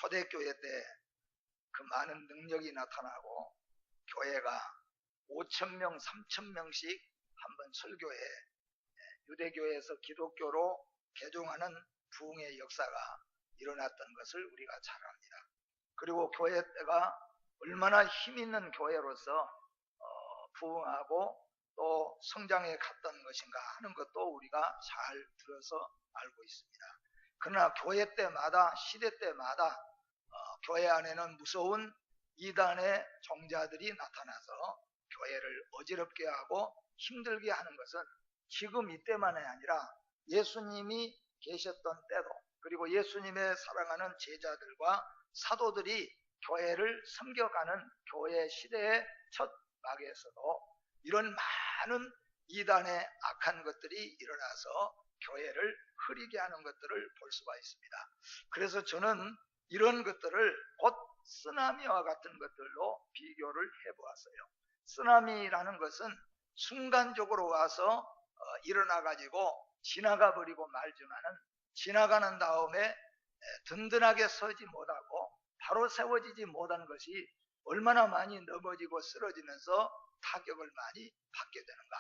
초대교회 때 그 많은 능력이 나타나고 교회가 5,000명, 3,000명씩 한번 설교에 유대교회에서 기독교로 개종하는 부흥의 역사가 일어났던 것을 우리가 잘 압니다. 그리고 교회 때가 얼마나 힘있는 교회로서 부흥하고 또 성장해 갔던 것인가 하는 것도 우리가 잘 들어서 알고 있습니다. 그러나 교회 때마다, 시대 때마다 교회 안에는 무서운 이단의 종자들이 나타나서 교회를 어지럽게 하고 힘들게 하는 것은 지금 이때만이 아니라 예수님이 계셨던 때도, 그리고 예수님의 사랑하는 제자들과 사도들이 교회를 섬겨가는 교회 시대의 첫 막에서도 이런 많은 이단의 악한 것들이 일어나서 교회를 흐리게 하는 것들을 볼 수가 있습니다. 그래서 저는 이런 것들을 곧 쓰나미와 같은 것들로 비교를 해보았어요. 쓰나미라는 것은 순간적으로 와서 일어나가지고 지나가 버리고 말지만은 지나가는 다음에 든든하게 서지 못하고 바로 세워지지 못한 것이 얼마나 많이 넘어지고 쓰러지면서 타격을 많이 받게 되는가.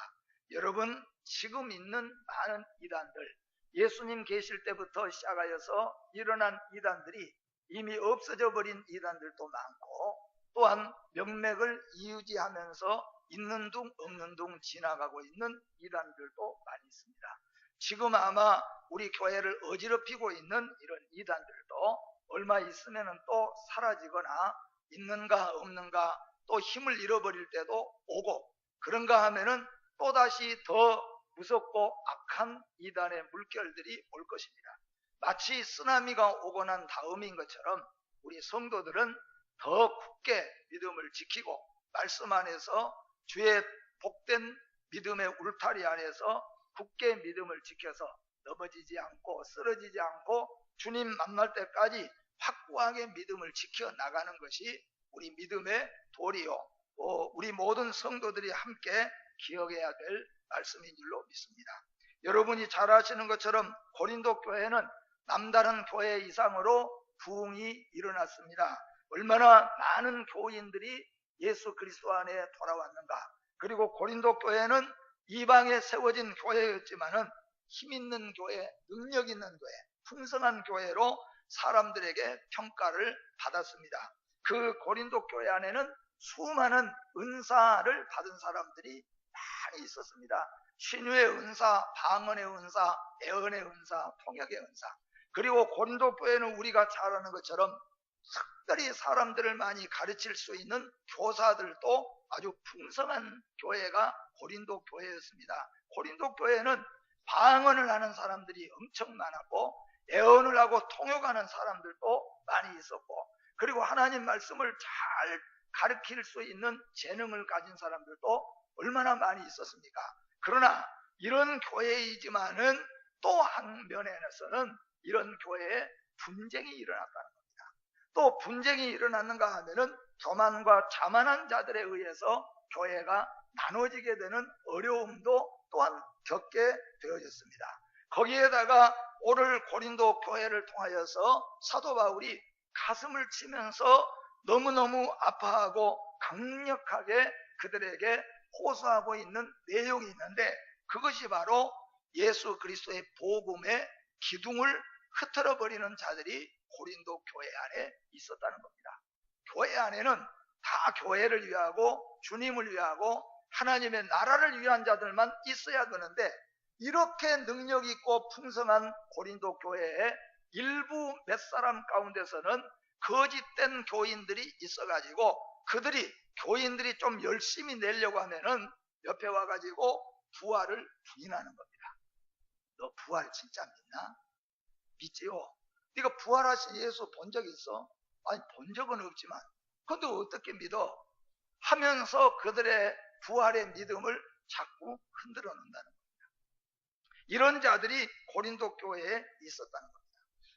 여러분, 지금 있는 많은 이단들, 예수님 계실 때부터 시작하여서 일어난 이단들이 이미 없어져 버린 이단들도 많고, 또한 명맥을 이유지하면서 있는 둥 없는 둥 지나가고 있는 이단들도 많이 있습니다. 지금 아마 우리 교회를 어지럽히고 있는 이런 이단들도 얼마 있으면 또 사라지거나 있는가 없는가 또 힘을 잃어버릴 때도 오고, 그런가 하면은 또다시 더 무섭고 악한 이단의 물결들이 올 것입니다. 마치 쓰나미가 오고 난 다음인 것처럼 우리 성도들은 더 굳게 믿음을 지키고 말씀 안에서 주의 복된 믿음의 울타리 안에서 굳게 믿음을 지켜서 넘어지지 않고 쓰러지지 않고 주님 만날 때까지 확고하게 믿음을 지켜 나가는 것이 우리 믿음의 도리요, 우리 모든 성도들이 함께 기억해야 될 말씀인 줄로 믿습니다. 여러분이 잘 아시는 것처럼 고린도 교회는 남다른 교회 이상으로 부흥이 일어났습니다. 얼마나 많은 교인들이 예수 그리스도 안에 돌아왔는가. 그리고 고린도 교회는 이방에 세워진 교회였지만은 힘 있는 교회, 능력 있는 교회, 풍성한 교회로 사람들에게 평가를 받았습니다. 그 고린도 교회 안에는 수많은 은사를 받은 사람들이 많이 있었습니다. 신유의 은사, 방언의 은사, 예언의 은사, 통역의 은사. 그리고 고린도 교회는 우리가 잘 아는 것처럼 특별히 사람들을 많이 가르칠 수 있는 교사들도 아주 풍성한 교회가 고린도 교회였습니다. 고린도 교회는 방언을 하는 사람들이 엄청 많았고 예언을 하고 통역하는 사람들도 많이 있었고, 그리고 하나님 말씀을 잘 가르칠 수 있는 재능을 가진 사람들도 얼마나 많이 있었습니까? 그러나 이런 교회이지만은 또 한 면에서는 이런 교회에 분쟁이 일어났다는 겁니다. 또 분쟁이 일어났는가 하면은 교만과 자만한 자들에 의해서 교회가 나눠지게 되는 어려움도 또한 겪게 되어졌습니다. 거기에다가 오늘 고린도 교회를 통하여서 사도 바울이 가슴을 치면서 너무너무 아파하고 강력하게 그들에게 호소하고 있는 내용이 있는데, 그것이 바로 예수 그리스도의 복음의 기둥을 흐트러 버리는 자들이 고린도 교회 안에 있었다는 겁니다. 교회 안에는 다 교회를 위하고 주님을 위하고 하나님의 나라를 위한 자들만 있어야 되는데, 이렇게 능력 있고 풍성한 고린도 교회에 일부 몇 사람 가운데서는 거짓된 교인들이 있어가지고 그들이 교인들이 좀 열심히 내려고 하면은 옆에 와가지고 부활을 부인하는 겁니다. 너 부활 진짜 믿나? 믿지요? 네가 부활하신 예수 본 적 있어? 아니, 본 적은 없지만 근데 어떻게 믿어? 하면서 그들의 부활의 믿음을 자꾸 흔들어 놓는다는 겁니다. 이런 자들이 고린도 교회에 있었다는 겁니다.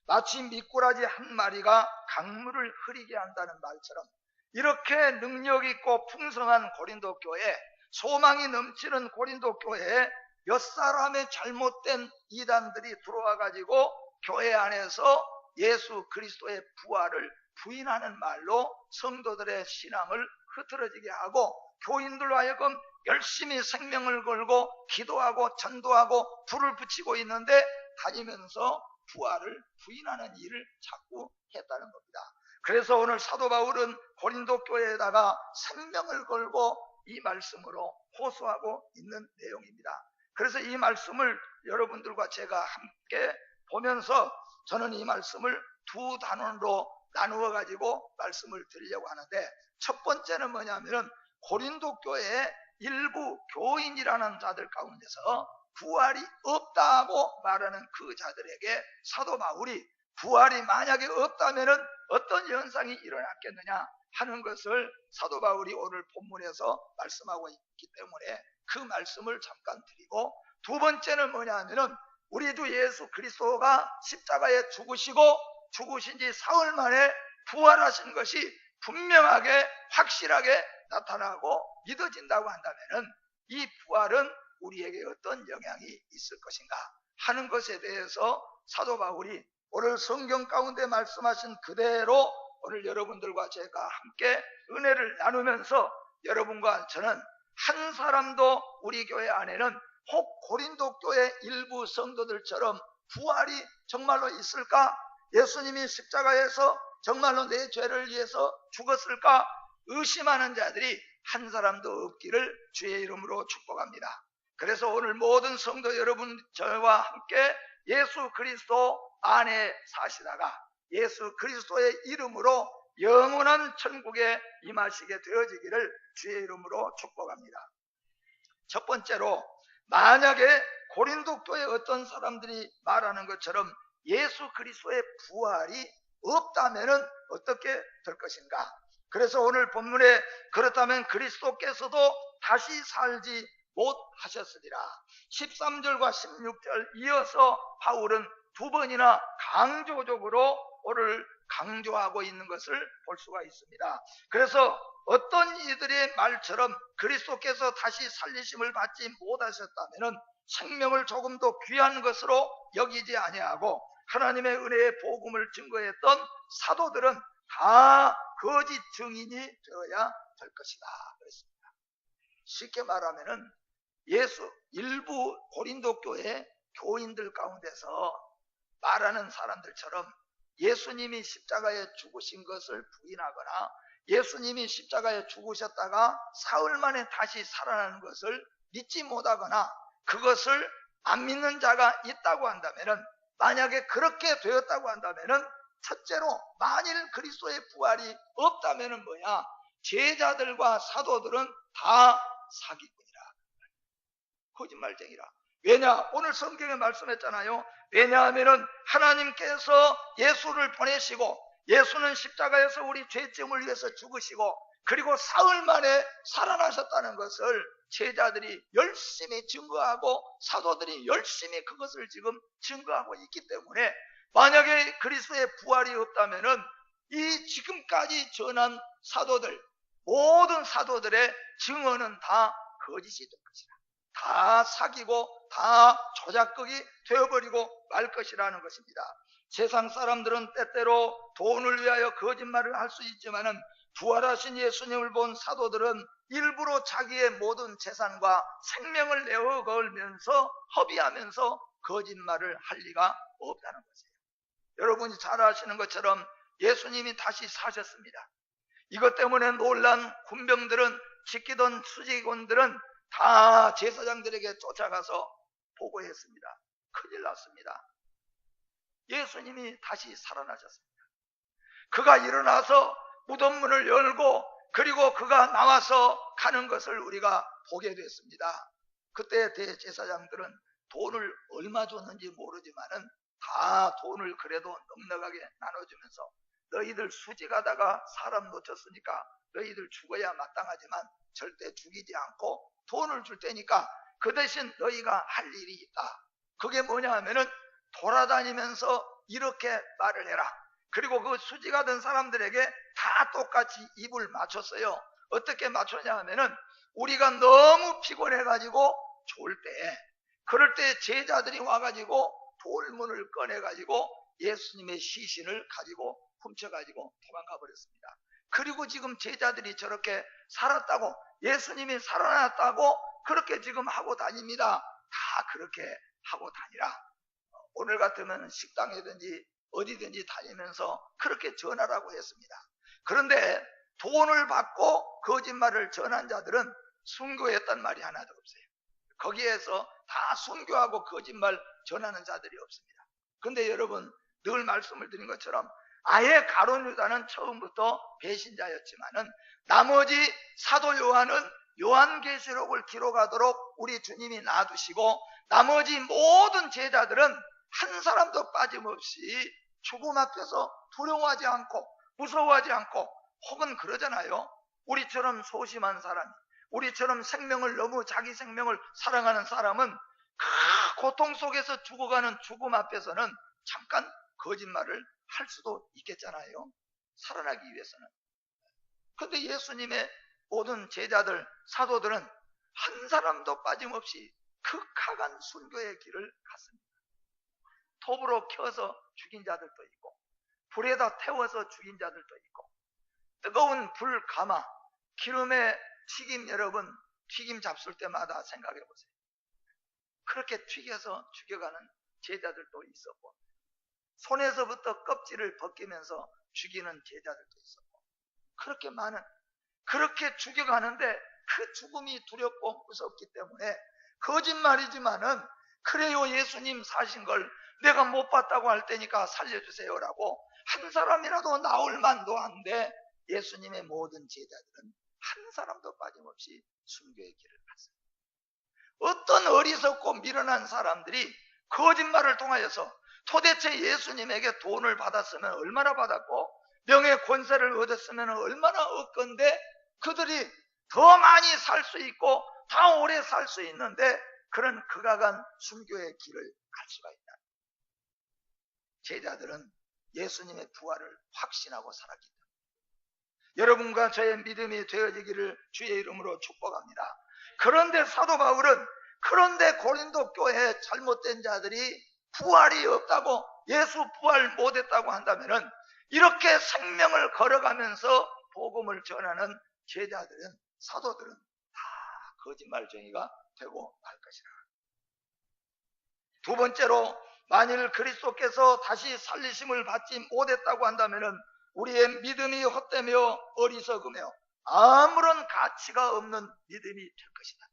마치 미꾸라지 한 마리가 강물을 흐리게 한다는 말처럼 이렇게 능력 있고 풍성한 고린도 교회, 소망이 넘치는 고린도 교회에 몇 사람의 잘못된 이단들이 들어와 가지고 교회 안에서 예수 그리스도의 부활을 부인하는 말로 성도들의 신앙을 흐트러지게 하고 교인들로 하여금 열심히 생명을 걸고 기도하고 전도하고 불을 붙이고 있는데 다니면서 부활을 부인하는 일을 자꾸 했다는 겁니다. 그래서 오늘 사도 바울은 고린도 교회에다가 생명을 걸고 이 말씀으로 호소하고 있는 내용입니다. 그래서 이 말씀을 여러분들과 제가 함께 보면서 저는 이 말씀을 두 단원으로 나누어 가지고 말씀을 드리려고 하는데, 첫 번째는 뭐냐면은 고린도 교회의 일부 교인이라는 자들 가운데서 부활이 없다고 말하는 그 자들에게 사도 바울이 부활이 만약에 없다면은 어떤 현상이 일어났겠느냐 하는 것을 사도 바울이 오늘 본문에서 말씀하고 있기 때문에 그 말씀을 잠깐 드리고, 두 번째는 뭐냐 하면은 우리 주 예수 그리스도가 십자가에 죽으시고 죽으신 지 사흘 만에 부활하신 것이 분명하게 확실하게 나타나고 믿어진다고 한다면은 이 부활은 우리에게 어떤 영향이 있을 것인가 하는 것에 대해서 사도 바울이 오늘 성경 가운데 말씀하신 그대로 오늘 여러분들과 제가 함께 은혜를 나누면서 여러분과 저는 한 사람도 우리 교회 안에는 혹 고린도 교회 일부 성도들처럼 부활이 정말로 있을까? 예수님이 십자가에서 정말로 내 죄를 위해서 죽었을까? 의심하는 자들이 한 사람도 없기를 주의 이름으로 축복합니다. 그래서 오늘 모든 성도 여러분 저와 함께 예수 그리스도 안에 사시다가 예수 그리스도의 이름으로 영원한 천국에 임하시게 되어지기를 주의 이름으로 축복합니다. 첫 번째로, 만약에 고린도 교회 어떤 사람들이 말하는 것처럼 예수 그리스도의 부활이 없다면 어떻게 될 것인가? 그래서 오늘 본문에 그렇다면 그리스도께서도 다시 살지 못하셨으리라 13절과 16절 이어서 바울은 두 번이나 강조적으로 오늘 강조하고 있는 것을 볼 수가 있습니다. 그래서 어떤 이들의 말처럼 그리스도께서 다시 살리심을 받지 못하셨다면 생명을 조금 더 귀한 것으로 여기지 아니하고 하나님의 은혜의 복음을 증거했던 사도들은 다 거짓 증인이 되어야 될 것이다 그랬습니다. 쉽게 말하면은 일부 고린도 교회 교인들 가운데서 말하는 사람들처럼 예수님이 십자가에 죽으신 것을 부인하거나 예수님이 십자가에 죽으셨다가 사흘 만에 다시 살아나는 것을 믿지 못하거나 그것을 안 믿는 자가 있다고 한다면은, 만약에 그렇게 되었다고 한다면은, 첫째로 만일 그리스도의 부활이 없다면은 뭐야? 제자들과 사도들은 다 사기꾼이라, 거짓말쟁이라. 왜냐? 오늘 성경에 말씀했잖아요. 왜냐하면은 하나님께서 예수를 보내시고 예수는 십자가에서 우리 죄짐을 위해서 죽으시고 그리고 사흘 만에 살아나셨다는 것을 제자들이 열심히 증거하고 사도들이 열심히 그것을 지금 증거하고 있기 때문에, 만약에 그리스도의 부활이 없다면은 이 지금까지 전한 사도들, 모든 사도들의 증언은 다 거짓이 될 것이다. 다 사기고 다 조작극이 되어버리고 말 것이라는 것입니다. 세상 사람들은 때때로 돈을 위하여 거짓말을 할 수 있지만은 부활하신 예수님을 본 사도들은 일부러 자기의 모든 재산과 생명을 내어 걸면서 허비하면서 거짓말을 할 리가 없다는 것이에요. 여러분이 잘 아시는 것처럼 예수님이 다시 사셨습니다. 이것 때문에 놀란 군병들은, 지키던 수직원들은 다 제사장들에게 쫓아가서 보고했습니다. 큰일 났습니다. 예수님이 다시 살아나셨습니다. 그가 일어나서 무덤 문을 열고 그리고 그가 나와서 가는 것을 우리가 보게 됐습니다. 그때 대제사장들은 돈을 얼마 줬는지 모르지만은 다 돈을 그래도 넉넉하게 나눠주면서 너희들 수직하다가 사람 놓쳤으니까 너희들 죽어야 마땅하지만 절대 죽이지 않고 돈을 줄 테니까 그 대신 너희가 할 일이 있다. 그게 뭐냐 하면은 돌아다니면서 이렇게 말을 해라. 그리고 그 수직하던 사람들에게 다 똑같이 입을 맞췄어요. 어떻게 맞췄냐 하면은 우리가 너무 피곤해가지고 졸 때, 그럴 때 제자들이 와가지고 돌문을 꺼내가지고 예수님의 시신을 가지고 훔쳐가지고 도망가 버렸습니다. 그리고 지금 제자들이 저렇게 살았다고, 예수님이 살아났다고 그렇게 지금 하고 다닙니다. 다 그렇게 하고 다니라. 오늘 같으면 식당이든지 어디든지 다니면서 그렇게 전하라고 했습니다. 그런데 돈을 받고 거짓말을 전한 자들은 순교했단 말이 하나도 없어요. 거기에서 다 순교하고 거짓말 전하는 자들이 없습니다. 그런데 여러분, 늘 말씀을 드린 것처럼 아예 가룟 유다는 처음부터 배신자였지만은 나머지 사도 요한은 요한계시록을 기록하도록 우리 주님이 놔두시고 나머지 모든 제자들은 한 사람도 빠짐없이 죽음 앞에서 두려워하지 않고 무서워하지 않고, 혹은 그러잖아요. 우리처럼 소심한 사람, 우리처럼 생명을 너무 자기 생명을 사랑하는 사람은 그 고통 속에서 죽어가는 죽음 앞에서는 잠깐 거짓말을 할 수도 있겠잖아요. 살아나기 위해서는. 그런데 예수님의 모든 제자들, 사도들은 한 사람도 빠짐없이 극악한 순교의 길을 갔습니다. 톱으로 켜서 죽인 자들도 있고, 불에다 태워서 죽인 자들도 있고, 뜨거운 불 감아 기름에 튀김, 여러분 튀김 잡술 때마다 생각해 보세요. 그렇게 튀겨서 죽여가는 제자들도 있었고, 손에서부터 껍질을 벗기면서 죽이는 제자들도 있었고, 그렇게 많은, 그렇게 죽여가는데 그 죽음이 두렵고 무섭기 때문에 거짓말이지만은 그래요, 예수님 사신 걸 내가 못 봤다고 할 테니까 살려주세요라고 한 사람이라도 나올 만도 한데, 예수님의 모든 제자들은 한 사람도 빠짐없이 순교의 길을 갔습니다. 어떤 어리석고 미련한 사람들이 거짓말을 통하여서 도대체 예수님에게 돈을 받았으면 얼마나 받았고 명예 권세를 얻었으면 얼마나 얻건데 그들이 더 많이 살 수 있고 더 오래 살 수 있는데 그런 극악한 순교의 길을 갈 수가 있다. 제자들은 예수님의 부활을 확신하고 살았기 때문에 여러분과 저의 믿음이 되어지기를 주의 이름으로 축복합니다. 그런데 사도 바울은, 그런데 고린도 교회에 잘못된 자들이 부활이 없다고, 예수 부활 못했다고 한다면은 이렇게 생명을 걸어가면서 복음을 전하는 제자들은, 사도들은 다 거짓말쟁이가 되고 말 것이라. 두 번째로, 만일 그리스도께서 다시 살리심을 받지 못했다고 한다면은 우리의 믿음이 헛되며 어리석으며 아무런 가치가 없는 믿음이 될 것이다.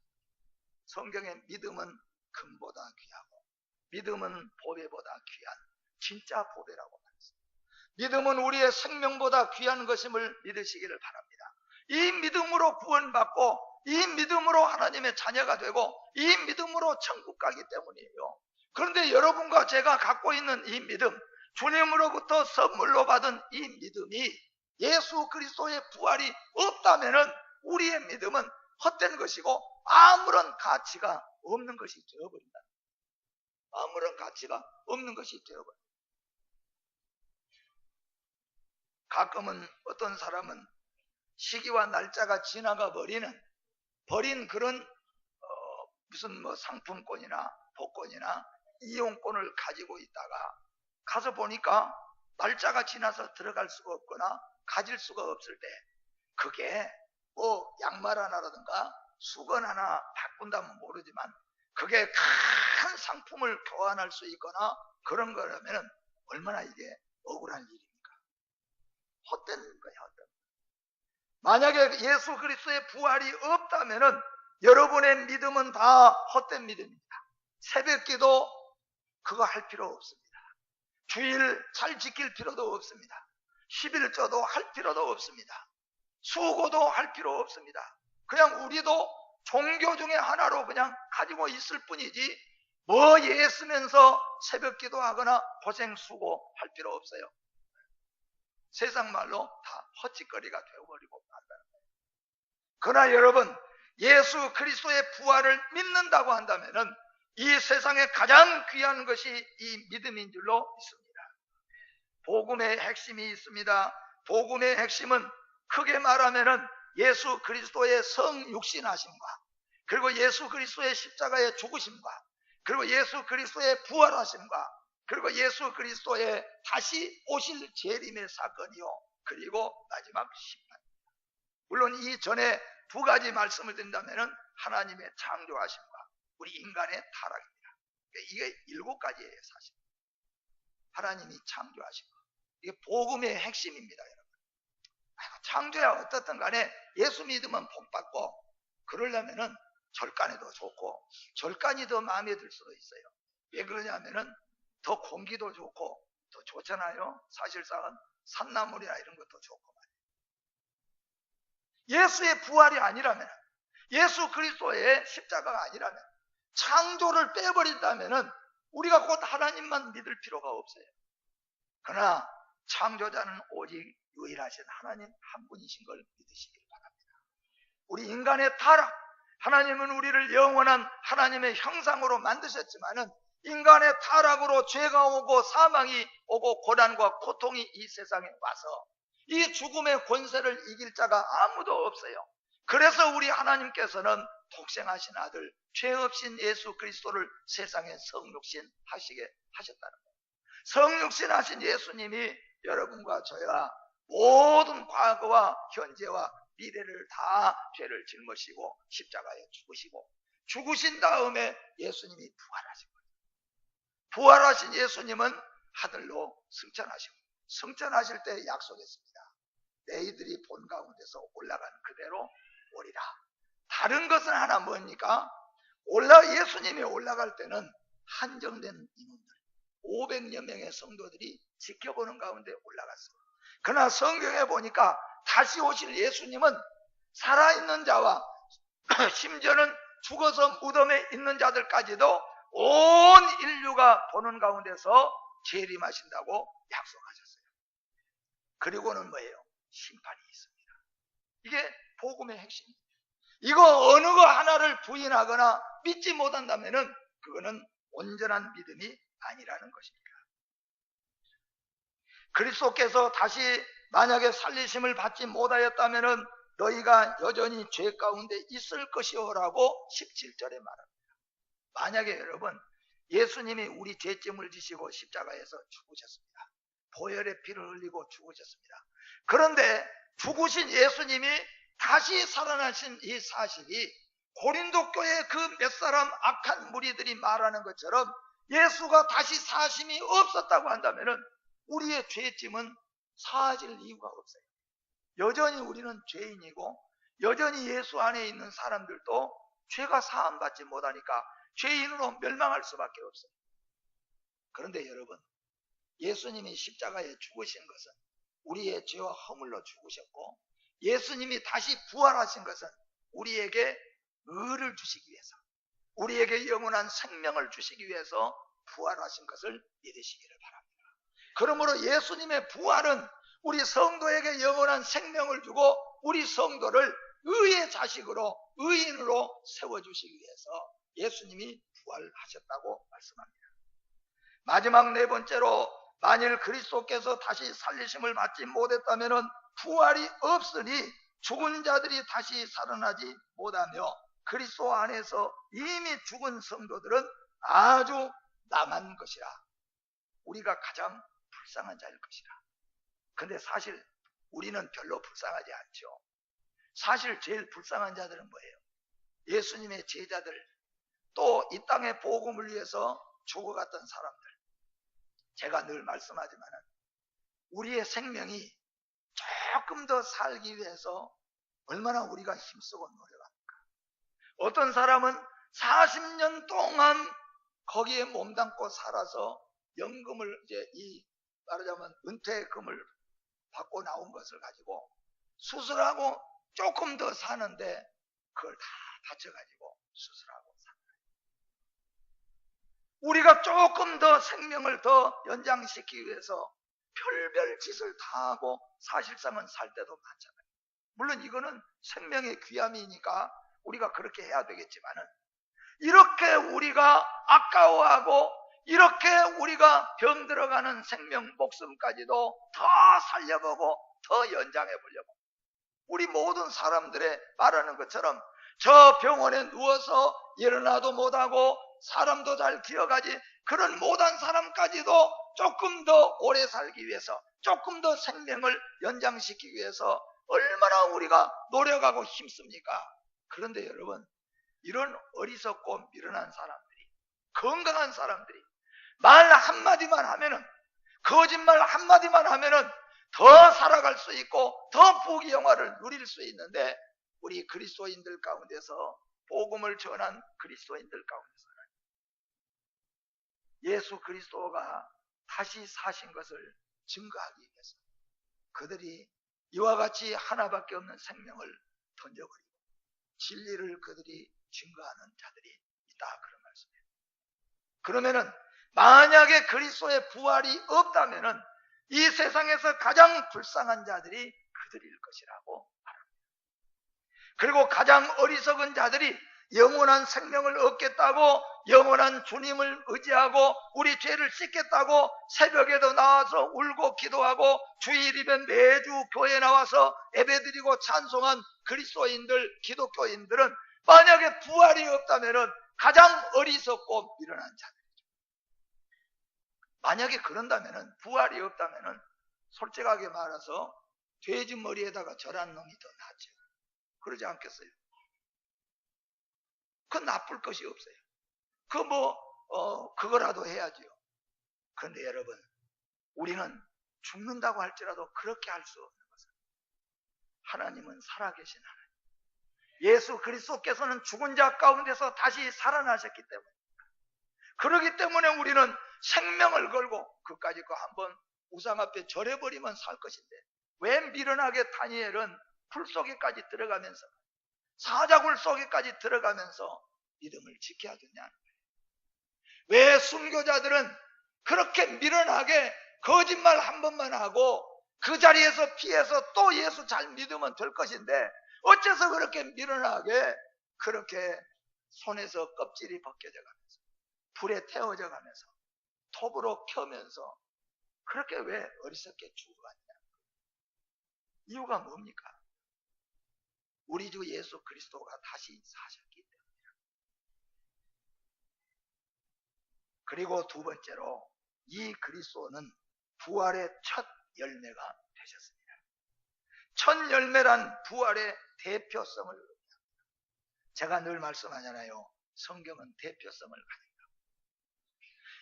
성경의 믿음은 금보다 귀하고 믿음은 보배보다 귀한 진짜 보배라고 말했습니다. 믿음은 우리의 생명보다 귀한 것임을 믿으시기를 바랍니다. 이 믿음으로 구원받고 이 믿음으로 하나님의 자녀가 되고 이 믿음으로 천국 가기 때문이에요. 그런데 여러분과 제가 갖고 있는 이 믿음, 주님으로부터 선물로 받은 이 믿음이 예수 그리스도의 부활이 없다면은 우리의 믿음은 헛된 것이고 아무런 가치가 없는 것이 되어버린다. 아무런 가치가 없는 것이 되어버린다. 가끔은 어떤 사람은 시기와 날짜가 지나가 버린 그런 무슨 상품권이나 복권이나 이용권을 가지고 있다가 가서 보니까 날짜가 지나서 들어갈 수가 없거나 가질 수가 없을 때 그게 양말 하나라든가 수건 하나 바꾼다면 모르지만 그게 큰 상품을 교환할 수 있거나 그런 거라면 얼마나 이게 억울한 일입니까? 헛된 거야, 헛된. 만약에 예수 그리스도의 부활이 없다면은 여러분의 믿음은 다 헛된 믿음입니다. 새벽기도 그거 할 필요 없습니다. 주일 잘 지킬 필요도 없습니다. 11조도 할 필요도 없습니다. 수고도 할 필요 없습니다. 그냥 우리도 종교 중에 하나로 그냥 가지고 있을 뿐이지 예 쓰면서 새벽 기도하거나 고생 수고 할 필요 없어요. 세상 말로 다 헛짓거리가 되어버리고 만다는 거예요. 그러나 여러분, 예수 그리스도의 부활을 믿는다고 한다면은 이 세상에 가장 귀한 것이 이 믿음인 줄로 믿습니다. 복음의 핵심이 있습니다. 복음의 핵심은 크게 말하면은 예수 그리스도의 성육신하심과 그리고 예수 그리스도의 십자가의 죽으심과 그리고 예수 그리스도의 부활하심과 그리고 예수 그리스도의 다시 오실 재림의 사건이요, 그리고 마지막 심판. 물론 이 전에 두 가지 말씀을 드린다면 하나님의 창조하심과 우리 인간의 타락입니다. 이게 7가지예요. 사실 하나님이 창조하신 것, 이게 복음의 핵심입니다. 여러분, 창조야 어떻든 간에 예수 믿으면 복받고, 그러려면은 절간이 더 좋고, 절간이 더 마음에 들 수도 있어요. 왜 그러냐면은 더 공기도 좋고 더 좋잖아요. 사실상은 산나물이나 이런 것도 좋고 말이에요. 예수의 부활이 아니라면, 예수 그리스도의 십자가가 아니라면, 창조를 빼버린다면은 우리가 곧 하나님만 믿을 필요가 없어요. 그러나 창조자는 오직 유일하신 하나님 한 분이신 걸 믿으시길 바랍니다. 우리 인간의 타락, 하나님은 우리를 영원한 하나님의 형상으로 만드셨지만은 인간의 타락으로 죄가 오고 사망이 오고 고난과 고통이 이 세상에 와서 이 죽음의 권세를 이길 자가 아무도 없어요. 그래서 우리 하나님께서는 독생하신 아들 죄 없인 예수 그리스도를 세상에 성육신 하시게 하셨다는 거예요. 성육신 하신 예수님이 여러분과 저희가 모든 과거와 현재와 미래를 다 죄를 짊어지고 십자가에 죽으시고, 죽으신 다음에 예수님이 부활하신 거예요. 부활하신 예수님은 하늘로 승천하시고, 승천하실 때 약속했습니다. 너희들이 본 가운데서 올라간 그대로 오리라. 다른 것은 하나 뭡니까? 예수님이 올라갈 때는 한정된 인원들, 500여 명의 성도들이 지켜보는 가운데 올라갔어요. 그러나 성경에 보니까 다시 오실 예수님은 살아있는 자와 심지어는 죽어서 무덤에 있는 자들까지도 온 인류가 보는 가운데서 재림하신다고 약속하셨어요. 그리고는 뭐예요? 심판이 있습니다. 이게 복음의 핵심입니다. 이거 어느 거 하나를 부인하거나 믿지 못한다면은 그거는 온전한 믿음이 아니라는 것입니다. 그리스도께서 다시 만약에 살리심을 받지 못하였다면은 너희가 여전히 죄 가운데 있을 것이오라고 17절에 말합니다. 만약에 여러분, 예수님이 우리 죄짐을 지시고 십자가에서 죽으셨습니다. 보혈의 피를 흘리고 죽으셨습니다. 그런데 죽으신 예수님이 다시 살아나신 이 사실이 고린도 교회 그 몇 사람 악한 무리들이 말하는 것처럼 예수가 다시 사심이 없었다고 한다면은 우리의 죄짐은 사해질 이유가 없어요. 여전히 우리는 죄인이고, 여전히 예수 안에 있는 사람들도 죄가 사함받지 못하니까 죄인으로 멸망할 수밖에 없어요. 그런데 여러분, 예수님이 십자가에 죽으신 것은 우리의 죄와 허물로 죽으셨고, 예수님이 다시 부활하신 것은 우리에게 의를 주시기 위해서, 우리에게 영원한 생명을 주시기 위해서 부활하신 것을 믿으시기를 바랍니다. 그러므로 예수님의 부활은 우리 성도에게 영원한 생명을 주고 우리 성도를 의의 자식으로, 의인으로 세워주시기 위해서 예수님이 부활하셨다고 말씀합니다. 마지막 네 번째로, 만일 그리스도께서 다시 살리심을 받지 못했다면 부활이 없으니 죽은 자들이 다시 살아나지 못하며 그리스도 안에서 이미 죽은 성도들은 아주 남은 것이라. 우리가 가장 불쌍한 자일 것이라. 근데 사실 우리는 별로 불쌍하지 않죠. 사실 제일 불쌍한 자들은 뭐예요? 예수님의 제자들, 또 이 땅의 복음을 위해서 죽어갔던 사람들. 제가 늘 말씀하지만 우리의 생명이 조금 더 살기 위해서 얼마나 우리가 힘쓰고 노력합니까? 어떤 사람은 40년 동안 거기에 몸담고 살아서 연금을, 이제 말하자면 은퇴금을 받고 나온 것을 가지고 수술하고 조금 더 사는데 그걸 다 바쳐가지고 수술하고 삽니다. 우리가 조금 더 생명을 더 연장시키기 위해서 별별 짓을 다 하고 사실상은 살 때도 많잖아요. 물론 이거는 생명의 귀함이니까 우리가 그렇게 해야 되겠지만은, 이렇게 우리가 아까워하고 이렇게 우리가 병 들어가는 생명 목숨까지도 더 살려보고 더 연장해 보려고, 우리 모든 사람들의 말하는 것처럼 저 병원에 누워서 일어나도 못하고 사람도 잘 기어가지 그런 못한 사람까지도 조금 더 오래 살기 위해서, 조금 더 생명을 연장시키기 위해서 얼마나 우리가 노력하고 힘씁니까? 그런데 여러분, 이런 어리석고 미련한 사람들이, 건강한 사람들이 말 한마디만 하면은, 거짓말 한마디만 하면은 더 살아갈 수 있고 더 부귀 영화를 누릴 수 있는데, 우리 그리스도인들 가운데서, 복음을 전한 그리스도인들 가운데서는 예수 그리스도가 다시 사신 것을 증거하기 위해서 그들이 이와 같이 하나밖에 없는 생명을 던져버리고 진리를 그들이 증거하는 자들이 있다, 그런 말씀이에요. 그러면은 만약에 그리스도의 부활이 없다면은 이 세상에서 가장 불쌍한 자들이 그들일 것이라고 말합니다. 그리고 가장 어리석은 자들이 영원한 생명을 얻겠다고, 영원한 주님을 의지하고 우리 죄를 씻겠다고 새벽에도 나와서 울고 기도하고 주일이면 매주 교회에 나와서 예배드리고 찬송한 그리스도인들, 기독교인들은 만약에 부활이 없다면 가장 어리석고 미련한 자들이죠. 만약에 그런다면, 부활이 없다면 솔직하게 말해서 돼지 머리에다가 절한 놈이 더 낫죠. 그러지 않겠어요? 그건 나쁠 것이 없어요. 그거라도 해야지요. 그런데 여러분, 우리는 죽는다고 할지라도 그렇게 할 수 없는 것은, 하나님은 살아계신 하나님, 예수 그리스도께서는 죽은 자 가운데서 다시 살아나셨기 때문입니다. 그렇기 때문에 우리는 생명을 걸고 그까짓 거 한번 우상 앞에 절해버리면 살 것인데, 왜 미련하게 다니엘은 풀 속에까지 들어가면서, 사자굴 속에까지 들어가면서 믿음을 지켜야 되냐는 거예요. 왜 순교자들은 그렇게 미련하게 거짓말 한 번만 하고 그 자리에서 피해서 또 예수 잘 믿으면 될 것인데, 어째서 그렇게 미련하게, 그렇게 손에서 껍질이 벗겨져 가면서 불에 태워져 가면서 톱으로 켜면서 그렇게 왜 어리석게 죽어가느냐. 이유가 뭡니까? 우리 주 예수 그리스도가 다시 사셨기 때문이다. 그리고 두 번째로, 이 그리스도는 부활의 첫 열매가 되셨습니다. 첫 열매란 부활의 대표성을 의미합니다. 제가 늘 말씀하잖아요. 성경은 대표성을 가진다.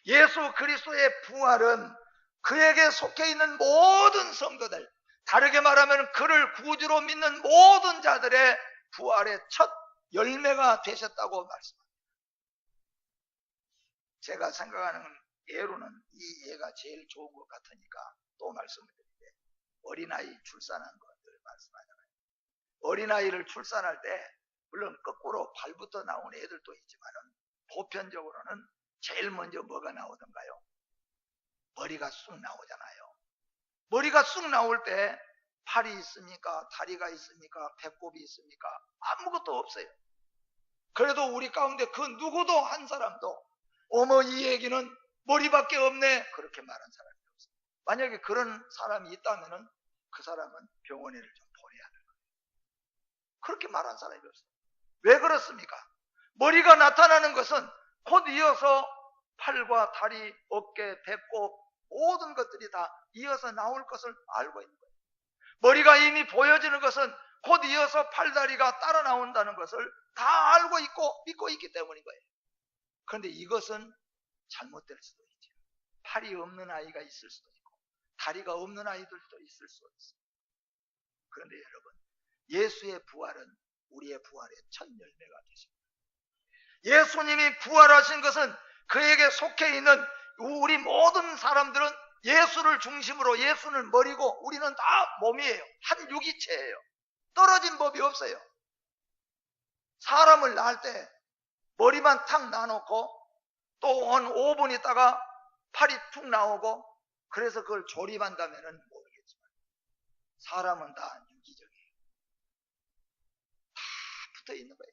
예수 그리스도의 부활은 그에게 속해 있는 모든 성도들, 다르게 말하면 그를 구주로 믿는 모든 자들의 부활의 첫 열매가 되셨다고 말씀합니다. 제가 생각하는 예로는 이 예가 제일 좋은 것 같으니까 또 말씀을 드리는데, 어린아이 출산한 것들 말씀하잖아요. 어린아이를 출산할 때 물론 거꾸로 발부터 나오는 애들도 있지만은 보편적으로는 제일 먼저 뭐가 나오던가요? 머리가 쑥 나오잖아요. 머리가 쑥 나올 때 팔이 있습니까? 다리가 있습니까? 배꼽이 있습니까? 아무것도 없어요. 그래도 우리 가운데 그 누구도 한 사람도 어머 이 얘기는 머리밖에 없네, 그렇게 말한 사람이 없어요. 만약에 그런 사람이 있다면 그 사람은 병원에를 좀 보내야 될 거예요. 그렇게 말한 사람이 없어요. 왜 그렇습니까? 머리가 나타나는 것은 곧 이어서 팔과 다리, 어깨, 배꼽 모든 것들이 다 이어서 나올 것을 알고 있는 거예요. 머리가 이미 보여지는 것은 곧 이어서 팔다리가 따라 나온다는 것을 다 알고 있고 믿고 있기 때문인 거예요. 그런데 이것은 잘못될 수도 있죠. 팔이 없는 아이가 있을 수도 있고 다리가 없는 아이들도 있을 수도 있어요. 그런데 여러분, 예수의 부활은 우리의 부활의 첫 열매가 되십니다. 예수님이 부활하신 것은 그에게 속해 있는 우리 모든 사람들은 예수를 중심으로, 예수는 머리고 우리는 다 몸이에요. 한 유기체예요. 떨어진 법이 없어요. 사람을 낳을 때 머리만 탁 놔놓고 또 한 5분 있다가 팔이 툭 나오고, 그래서 그걸 조립한다면 모르겠지만 사람은 다 유기적이에요. 다 붙어 있는 거예요.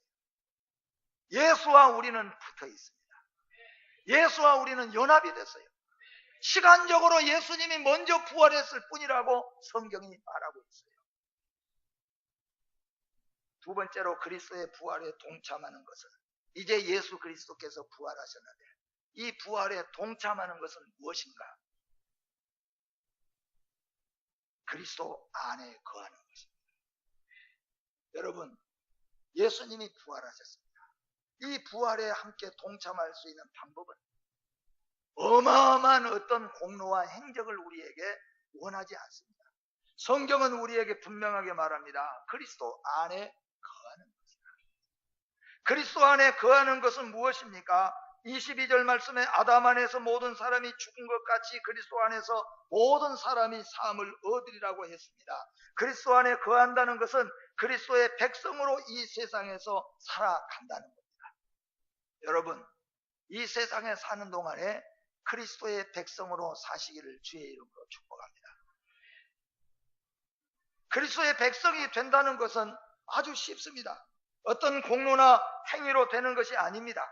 예수와 우리는 붙어 있습니다. 예수와 우리는 연합이 됐어요. 시간적으로 예수님이 먼저 부활했을 뿐이라고 성경이 말하고 있어요. 두 번째로, 그리스도의 부활에 동참하는 것은, 이제 예수 그리스도께서 부활하셨는데 이 부활에 동참하는 것은 무엇인가? 그리스도 안에 거하는 것입니다. 여러분, 예수님이 부활하셨습니다. 이 부활에 함께 동참할 수 있는 방법은 어마어마한 어떤 공로와 행적을 우리에게 원하지 않습니다. 성경은 우리에게 분명하게 말합니다. 그리스도 안에 거하는 것이다. 그리스도 안에 거하는 것은 무엇입니까? 22절 말씀에 아담 안에서 모든 사람이 죽은 것 같이 그리스도 안에서 모든 사람이 사함을 얻으리라고 했습니다. 그리스도 안에 거한다는 것은 그리스도의 백성으로 이 세상에서 살아간다는 겁니다. 여러분, 이 세상에 사는 동안에 그리스도의 백성으로 사시기를 주의 이름으로 축복합니다. 그리스도의 백성이 된다는 것은 아주 쉽습니다. 어떤 공로나 행위로 되는 것이 아닙니다.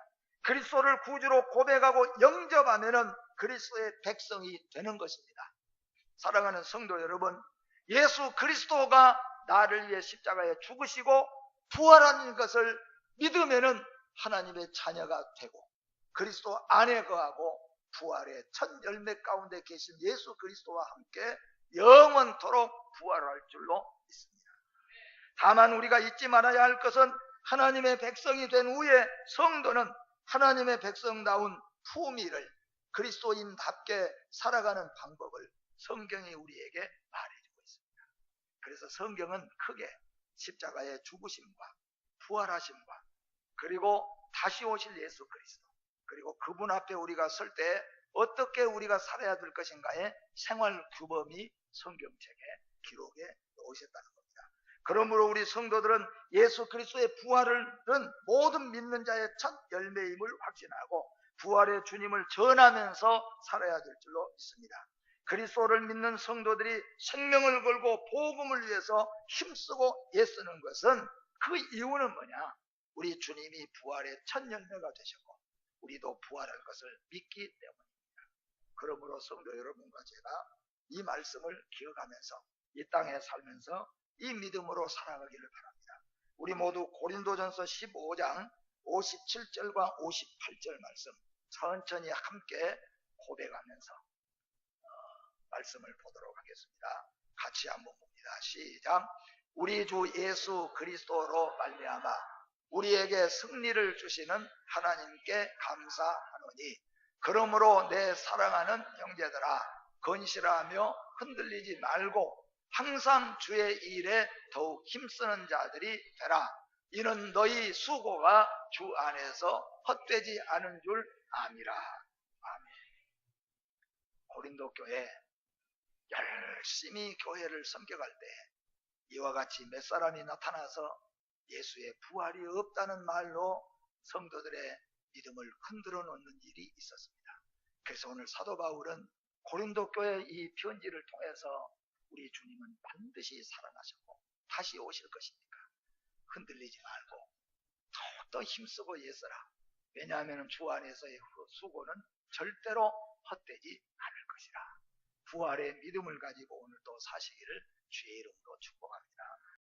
그리스도를 구주로 고백하고 영접하면은 그리스도의 백성이 되는 것입니다. 사랑하는 성도 여러분, 예수 그리스도가 나를 위해 십자가에 죽으시고 부활하는 것을 믿으면은 하나님의 자녀가 되고 그리스도 안에 거하고 부활의 첫 열매 가운데 계신 예수 그리스도와 함께 영원토록 부활할 줄로 믿습니다. 다만 우리가 잊지 말아야 할 것은 하나님의 백성이 된 후에 성도는 하나님의 백성다운 품위를 그리스도인답게 살아가는 방법을 성경이 우리에게 말해주고 있습니다. 그래서 성경은 크게 십자가의 죽으심과 부활하심과 그리고 다시 오실 예수 그리스도 그리고 그분 앞에 우리가 설 때 어떻게 우리가 살아야 될 것인가의 생활 규범이 성경책에 기록해 놓으셨다는 겁니다. 그러므로 우리 성도들은 예수 그리스도의 부활은 모든 믿는 자의 첫 열매임을 확신하고 부활의 주님을 전하면서 살아야 될 줄로 믿습니다. 그리스도를 믿는 성도들이 생명을 걸고 복음을 위해서 힘쓰고 애쓰는 것은 그 이유는 뭐냐? 우리 주님이 부활의 첫 열매가 되셨고 우리도 부활할 것을 믿기 때문입니다. 그러므로 성도 여러분과 제가 이 말씀을 기억하면서 이 땅에 살면서 이 믿음으로 살아가기를 바랍니다. 우리 모두 고린도전서 15장 57절과 58절 말씀 천천히 함께 고백하면서 말씀을 보도록 하겠습니다. 같이 한번 봅니다. 시작. 우리 주 예수 그리스도로 말미암아 우리에게 승리를 주시는 하나님께 감사하노니 그러므로 내 사랑하는 형제들아 건실하며 흔들리지 말고 항상 주의 일에 더욱 힘쓰는 자들이 되라. 이는 너희 수고가 주 안에서 헛되지 않은 줄 암이라. 아멘. 고린도 교회 열심히 교회를 섬겨갈 때 이와 같이 몇 사람이 나타나서 예수의 부활이 없다는 말로 성도들의 믿음을 흔들어 놓는 일이 있었습니다. 그래서 오늘 사도 바울은 고린도 교회 이 편지를 통해서 우리 주님은 반드시 살아나셨고 다시 오실 것이니까 흔들리지 말고 더욱더 힘쓰고 애써라. 왜냐하면 주 안에서의 수고는 절대로 헛되지 않을 것이라. 부활의 믿음을 가지고 오늘도 사시기를 주의 이름으로 축복합니다.